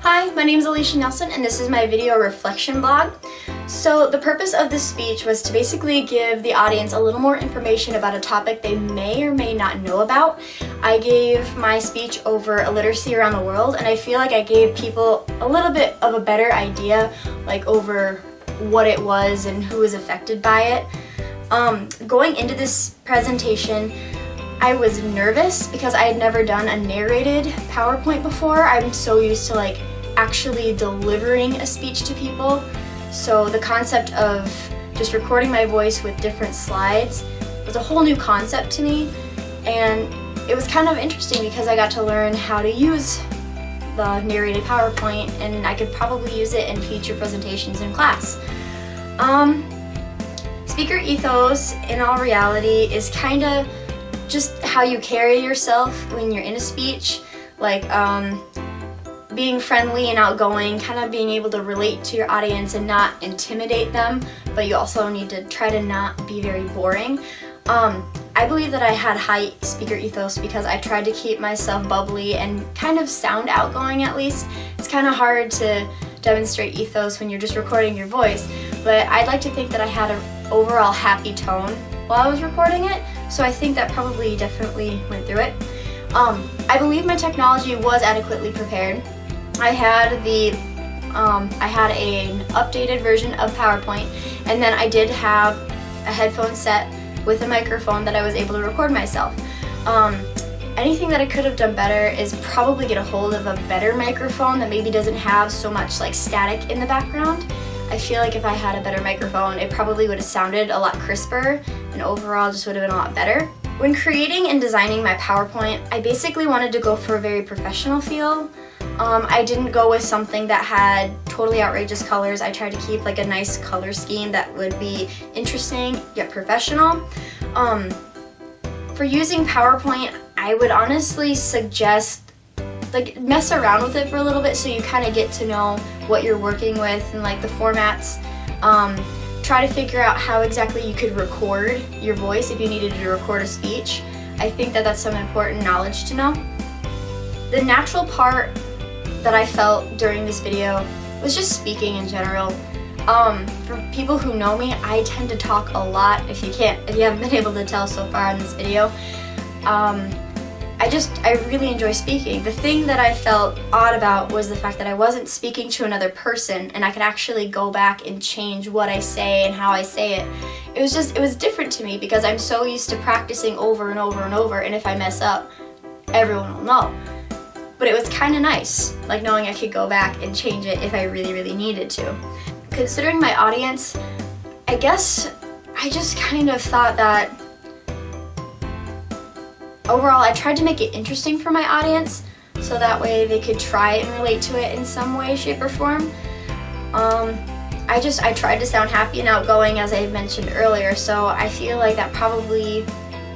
Hi, my name is Alicia Nelson and this is my video reflection blog. So the purpose of this speech was to basically give the audience a little more information about a topic they may or may not know about. I gave my speech over illiteracy around the world, and I feel like I gave people a little bit of a better idea over what it was and who was affected by it. Going into this presentation, I was nervous because I had never done a narrated PowerPoint before. I'm so used to actually delivering a speech to people. So the concept of just recording my voice with different slides was a whole new concept to me, and it was kind of interesting because I got to learn how to use the narrated PowerPoint, and I could probably use it in future presentations in class. Speaker ethos, in all reality, is kind of just how you carry yourself when you're in a speech, being friendly and outgoing, kind of being able to relate to your audience and not intimidate them, but you also need to try to not be very boring. I believe that I had high speaker ethos because I tried to keep myself bubbly and kind of sound outgoing at least. It's kind of hard to demonstrate ethos when you're just recording your voice, but I'd like to think that I had an overall happy tone while I was recording it, so I think that probably definitely went through it. I believe my technology was adequately prepared. I had an updated version of PowerPoint, and then I did have a headphone set with a microphone that I was able to record myself. Anything that I could have done better is probably get a hold of a better microphone that maybe doesn't have so much static in the background. I feel like if I had a better microphone, it probably would have sounded a lot crisper and overall just would have been a lot better. When creating and designing my PowerPoint, I basically wanted to go for a very professional feel. I didn't go with something that had totally outrageous colors. I tried to keep a nice color scheme that would be interesting yet professional. For using PowerPoint, I would honestly suggest mess around with it for a little bit so you kind of get to know what you're working with and the formats. Try to figure out how exactly you could record your voice if you needed to record a speech. I think that that's some important knowledge to know. The natural part that I felt during this video was just speaking in general. For people who know me, I tend to talk a lot, if you haven't been able to tell so far in this video. I really enjoy speaking. The thing that I felt odd about was the fact that I wasn't speaking to another person and I could actually go back and change what I say and how I say it. It was different to me because I'm so used to practicing over and over and over, and if I mess up, everyone will know. But it was kind of nice, knowing I could go back and change it if I really, really needed to. Considering my audience, I guess I just kind of thought that overall I tried to make it interesting for my audience so that way they could try and relate to it in some way, shape, or form. I tried to sound happy and outgoing, as I mentioned earlier, so I feel like that probably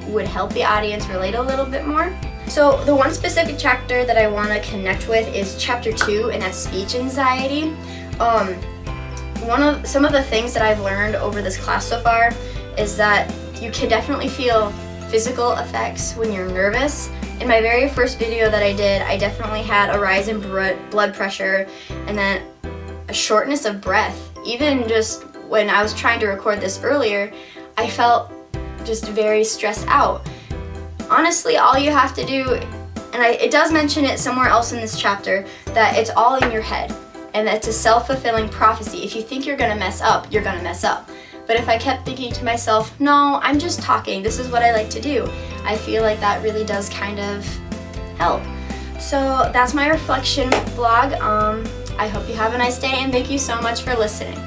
would help the audience relate a little bit more. So the one specific chapter that I want to connect with is chapter 2, and that's speech anxiety. Some of the things that I've learned over this class so far is that you can definitely feel physical effects when you're nervous. In my very first video that I did, I definitely had a rise in blood pressure and then a shortness of breath. Even just when I was trying to record this earlier, I felt just very stressed out. Honestly, all you have to do, and it does mention it somewhere else in this chapter, that it's all in your head, and that it's a self-fulfilling prophecy. If you think you're gonna mess up, you're gonna mess up. But if I kept thinking to myself, no, I'm just talking, this is what I like to do, I feel like that really does kind of help. So that's my reflection vlog. I hope you have a nice day, and thank you so much for listening.